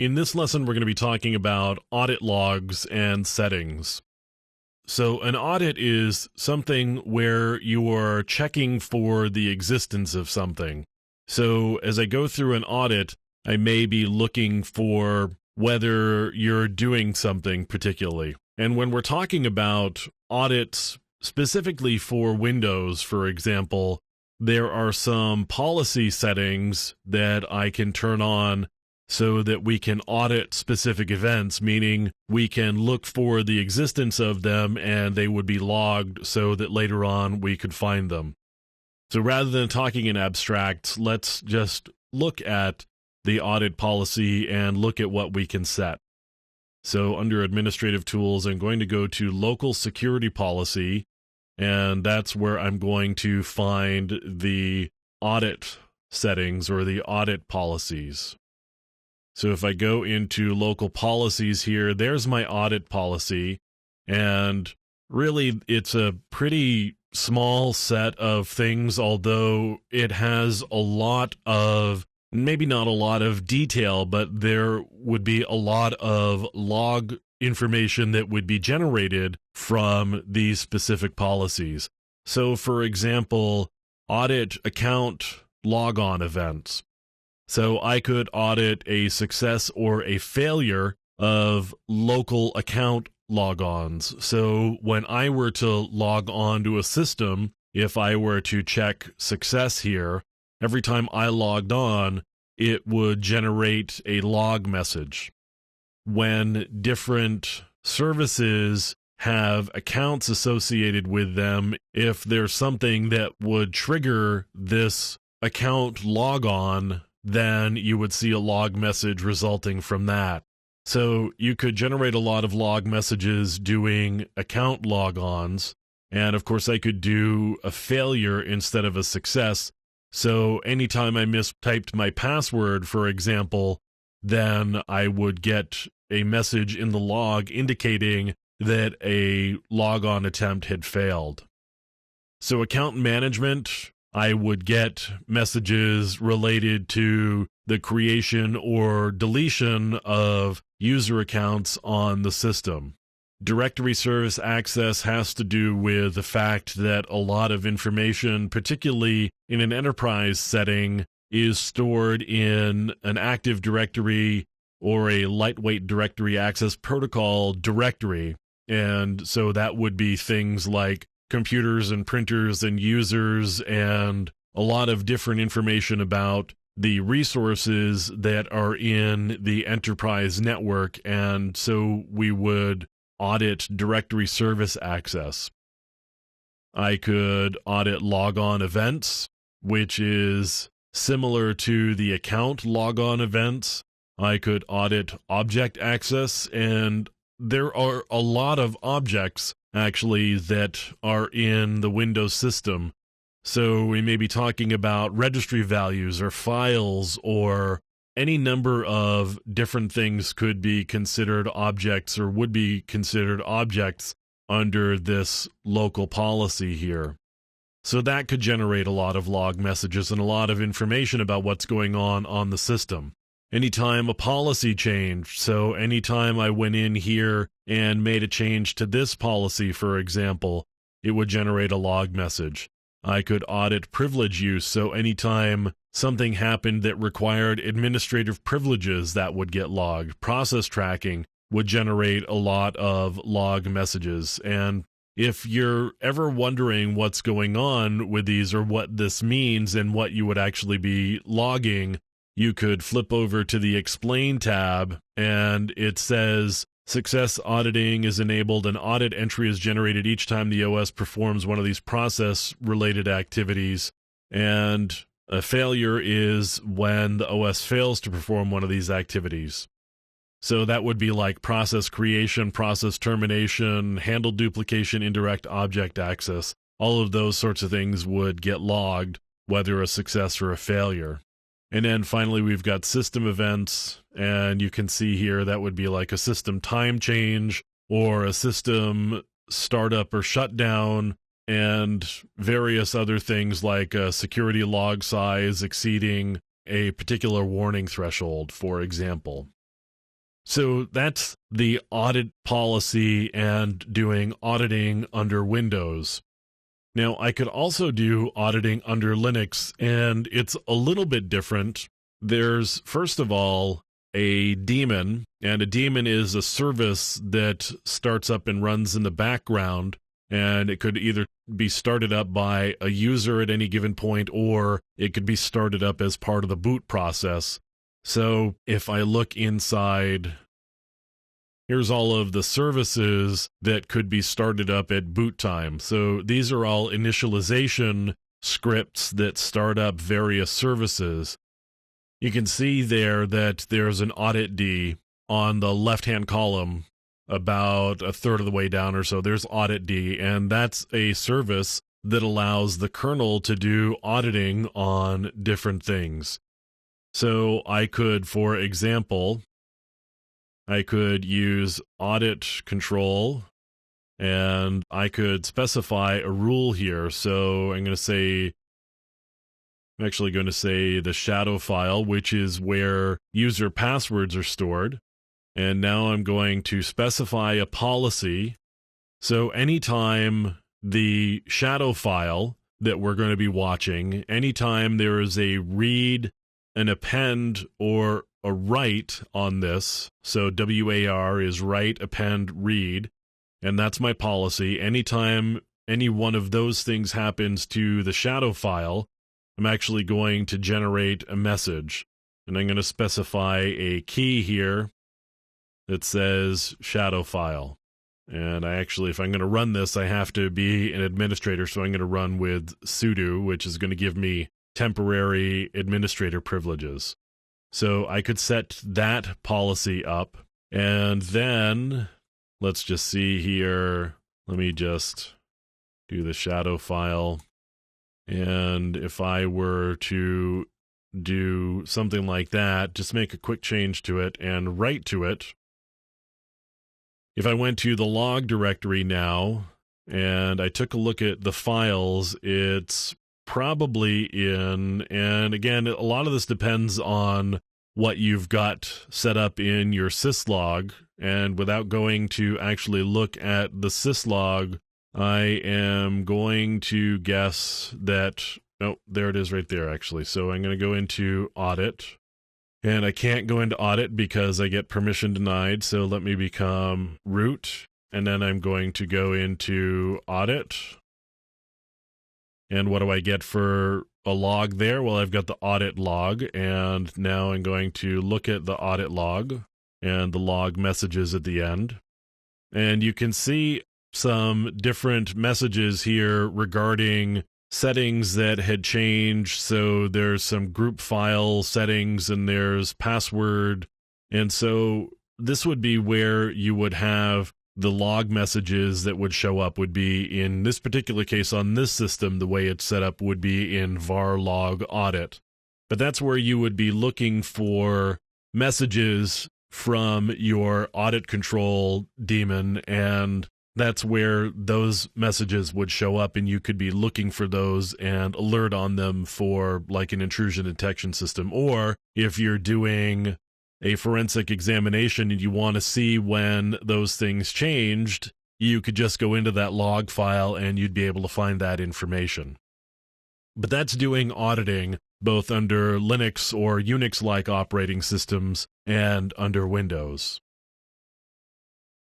In this lesson, we're going to be talking about audit logs and settings. So an audit is something where you are checking for the existence of something. So as I go through an audit, I may be looking for whether you're doing something particularly. And when we're talking about audits specifically for Windows, for example, there are some policy settings that I can turn on so that we can audit specific events, meaning we can look for the existence of them and they would be logged so that later on we could find them. So rather than talking in abstracts, let's just look at the audit policy and look at what we can set. So under Administrative Tools, I'm going to go to Local Security Policy, and that's where I'm going to find the audit settings or the audit policies. So if I go into local policies here, there's my audit policy, and really it's a pretty small set of things, although it has a lot of, maybe not a lot of detail, but there would be a lot of log information that would be generated from these specific policies. So for example, audit account logon events. So I could audit a success or a failure of local account logons. So when I were to log on to a system, if I were to check success here, every time I logged on, it would generate a log message. When different services have accounts associated with them, if there's something that would trigger this account logon, then you would see a log message resulting from that. So you could generate a lot of log messages doing account logons, and of course I could do a failure instead of a success. So anytime I mistyped my password, for example, then I would get a message in the log indicating that a logon attempt had failed. So account management, I would get messages related to the creation or deletion of user accounts on the system. Directory service access has to do with the fact that a lot of information, particularly in an enterprise setting, is stored in an Active Directory or a lightweight directory access protocol directory. And so that would be things like computers and printers and users and a lot of different information about the resources that are in the enterprise network. And so we would audit directory service access. I could audit logon events, which is similar to the account logon events. I could audit object access, and there are a lot of objects actually that are in the Windows system. So we may be talking about registry values or files, or any number of different things could be considered objects or would be considered objects under this local policy here. So that could generate a lot of log messages and a lot of information about what's going on the system. Anytime a policy changed, so anytime I went in here and made a change to this policy, for example, it would generate a log message. I could audit privilege use, so anytime something happened that required administrative privileges, that would get logged. Process tracking would generate a lot of log messages. And if you're ever wondering what's going on with these or what this means and what you would actually be logging, you could flip over to the Explain tab, and it says success auditing is enabled. An audit entry is generated each time the OS performs one of these process-related activities, and a failure is when the OS fails to perform one of these activities. So that would be like process creation, process termination, handle duplication, indirect object access. All of those sorts of things would get logged, whether a success or a failure. And then finally, we've got system events, and you can see here that would be like a system time change or a system startup or shutdown, and various other things like a security log size exceeding a particular warning threshold, for example. So that's the audit policy and doing auditing under Windows. Now, I could also do auditing under Linux, and it's a little bit different. There's, first of all, a daemon, and a daemon is a service that starts up and runs in the background, and it could either be started up by a user at any given point, or it could be started up as part of the boot process. So if I look inside, here's all of the services that could be started up at boot time. So these are all initialization scripts that start up various services. You can see there that there's an audit D on the left-hand column about a third of the way down or so. There's audit D, and that's a service that allows the kernel to do auditing on different things. So I could, for example, I could use audit control, and I could specify a rule here. So I'm actually going to say the shadow file, which is where user passwords are stored. And now I'm going to specify a policy. So anytime the shadow file that we're going to be watching, anytime there is a read, an append, or a write on this, so WAR is write, append, read, and that's my policy. Anytime any one of those things happens to the shadow file, I'm actually going to generate a message, and I'm going to specify a key here that says shadow file. And I actually, if I'm going to run this, I have to be an administrator, so I'm going to run with sudo, which is going to give me temporary administrator privileges. So I could set that policy up, and then let's just see here. Let me just do the shadow file. And if I were to do something like that, just make a quick change to it and write to it. If I went to the log directory now, and I took a look at the files, it's probably in, and again, a lot of this depends on what you've got set up in your syslog, and without going to actually look at the syslog, I am going to guess that, oh, there it is right there actually. So I'm going to go into audit, and I can't go into audit because I get permission denied, so let me become root, and then I'm going to go into audit. And what do I get for a log there? Well, I've got the audit log, and now I'm going to look at the audit log and the log messages at the end. And you can see some different messages here regarding settings that had changed. So there's some group file settings, and there's password. And so this would be where you would have the log messages that would show up would be, in this particular case on this system, the way it's set up would be in var log audit. But that's where you would be looking for messages from your audit control daemon, and that's where those messages would show up, and you could be looking for those and alert on them for like an intrusion detection system. Or if you're doing a forensic examination and you want to see when those things changed, you could just go into that log file and you'd be able to find that information. But that's doing auditing both under Linux or Unix-like operating systems and under Windows.